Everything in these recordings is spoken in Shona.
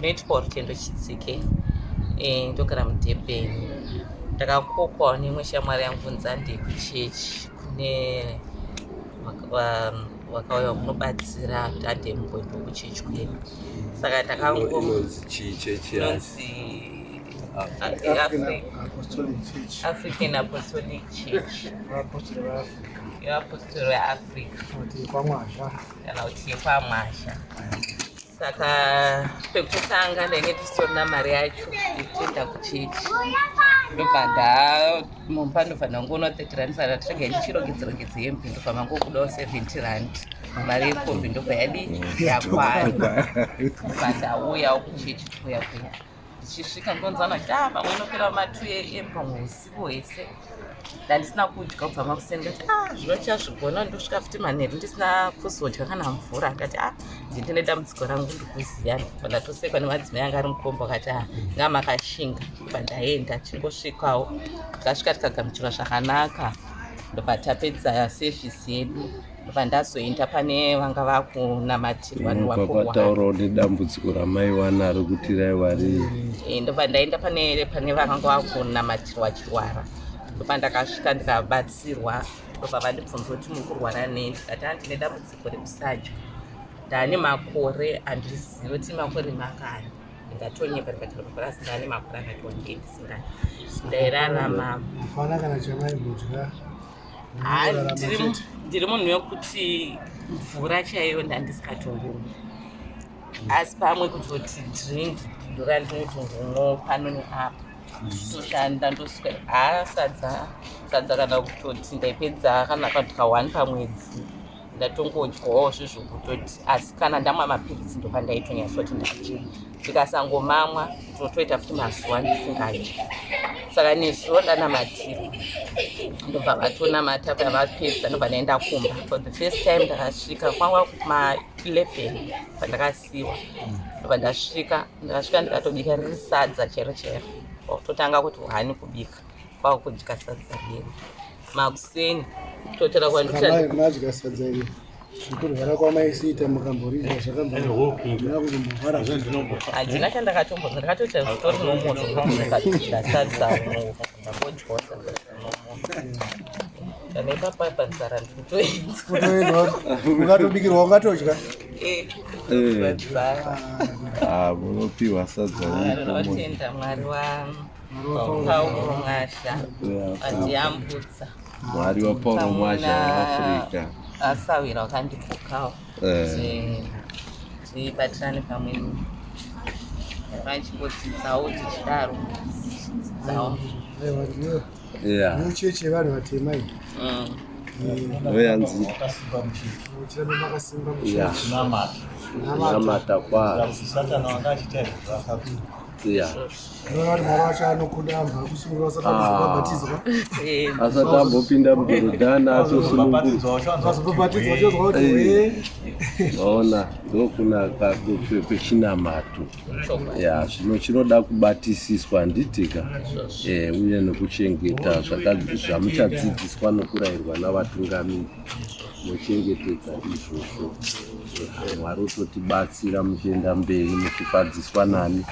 zvinoitwa rutendo chitsike. Ndogara muDurban. Ndakakokwa nemwe shamwari yangu nzande kuchechi kune wakauya kunobatsira kuti ande mubwendo kuchechi kwedu. Saka African Apostolic Church. Apostolic Africa. Kana kuti yepaMwazha. Saka pekutanga ndainge ndisina mari yacho yekuenda kuchechi. Ndobva ndinofanira kungoona 30 rand saka ndichange ndichirongedza hembe ndobva mangobudawo 70 rand. Mari yekombi ndobva yakwana. Ndobva ndauyawo kuchechi kuya. Ndichisvika ndonzana kuti pamwe inopera ma2 AM pamwe usiku hwese. Ndandisina kudya kubva makuseni ndati zvinochazvigona ndosvika futi manheru ndisina kuzodya kana mvura. Ndikati ndine dambudziko rangu ndikuziya. Ndatosekwa nemadzimai anga ari mukomba akati ngamakashinga. Pandaenda chingosvikawo tikasvika tikagamuchirwa zvakanaka. Ndobva tapedza sevhisi yedu. Ndobva ndazoenda pane vanga vakunamatirwa nepakataurawo nedambudziko ramaiwana rokuti raiwa rii. Ndobva ndaenda pane vanga vakunamatirwa chirwara. Ndobva ndakasvika ndikabatsirwa. Ndobva vandibvunza kuti muri kurwara nei. Ndikati ndine dambudziko rekusadya. Ndane makore handizivi kuti makore mangani. Ndikatonyepa ndikati ndobva ndane makore akati wandei ndairarama. Ndiri munhu wekuti mvura chaiyo ndandisikatongomwi. Asi pamwe kutoti drink ndora ndinotongomwa pano neapa. Toshanda ndosvika sadza kana kutoti ndaipedza kana katika 1 pamwedzi. Ndatongodyawo zvezvo kutoti asi kana ndamwa mapirisi ndobva ndaitonyasa kuti ndadya. Ndikasangomamwa totoita futi mazuva ndisingadyi. Saka nezuva ndanamatirwa. Ndobva vatonamata pavapedza ndobva ndaenda kumba. For the first time ndakasvika kwanga kuma11 pandakasiyiwa. Ndobva ndasvika ndikatobika riri sadza chero. Totanga kuti hani kubika kwakudya sadza riri. Makuseni totera kwandimadya sadza iri. Zvekurwara kwamaisiita mukamboridza handina chandakatombodza. Ndakatoita zvitori nomoto ndikadya sadza ndambodyawo sadza ndaipapa nzara ndikutoedza. Ukatobikirwa ungatodya. Munopiwa sadza ndinotenda Mwari Pauro Mwazha andiyambutsa. Mwari waPauro Mwazha weAfrica asawira wakandipukawo tibatirane pamwe vanchimbodzidzawo tichidaro dzidzawo. Chechi yevanhu vatema iyi noyanzi chiramba makasimba namata kwazi. Mwari wacho anokunda anhu akusunungura asati asati ambopinda muJorodhani atosunungurwa. Vaona ndokunaka kwechinamato. Zvino chinoda kubatisiswa handitika. Uye nekuchengeta zvamuchadzidziswa nokurayirwa navatungamiri. Mochengetedza izvozvo. Mwari utotibatsira muchienda mberi muchifadziswa nani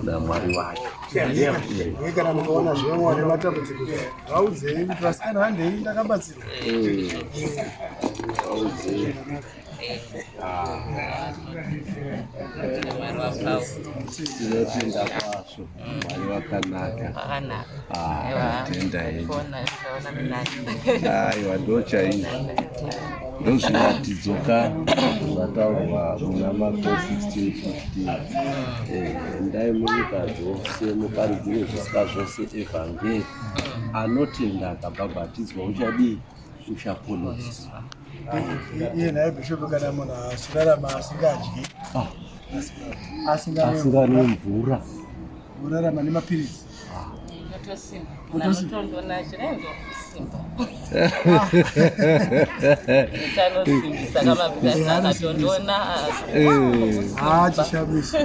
naMwari wacho. Kana mukaona zvemwa nematambudziko vaudzei kuti vasikana handei ndakabatsirwa. Vaudzei. Tinotenda kwazvo. Mwari wakanaka. Tenda hedu. Aiwa ndochaizvo. Ndozviratidzo zvataurwa muna Marko 16:15. Endai munyika dzose muparidzire zvisikwa zvose evhangeri. Anotenda akabhabhatidzwa uchadii? Uchaponeswa. Iye naye bhishopu kana munhu achirarama asingadyi asinganwe mvura urarama nemapirizi unotondoona chirendo kusimba utanosimbisa kamapirizi akatondoona chishamisa.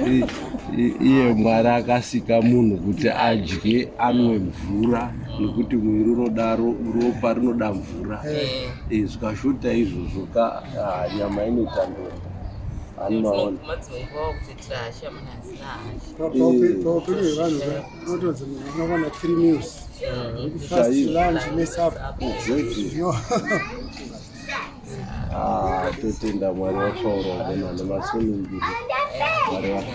Iye Mwari akasika munhu kuti adye anwe mvura nekuti mwiri unodaro ropa rinoda mvura. Zvikashota izvozvo nyama inotandora. anomaona dzimwe nguva kutoitira hasha munhu asina hasha. Paupenyu hwevanhu unotonzi munhu unowana 3 meals. First lunch, mess up. exactly. Totenda Mwari wakaurawa nemasoni mbiri Mwari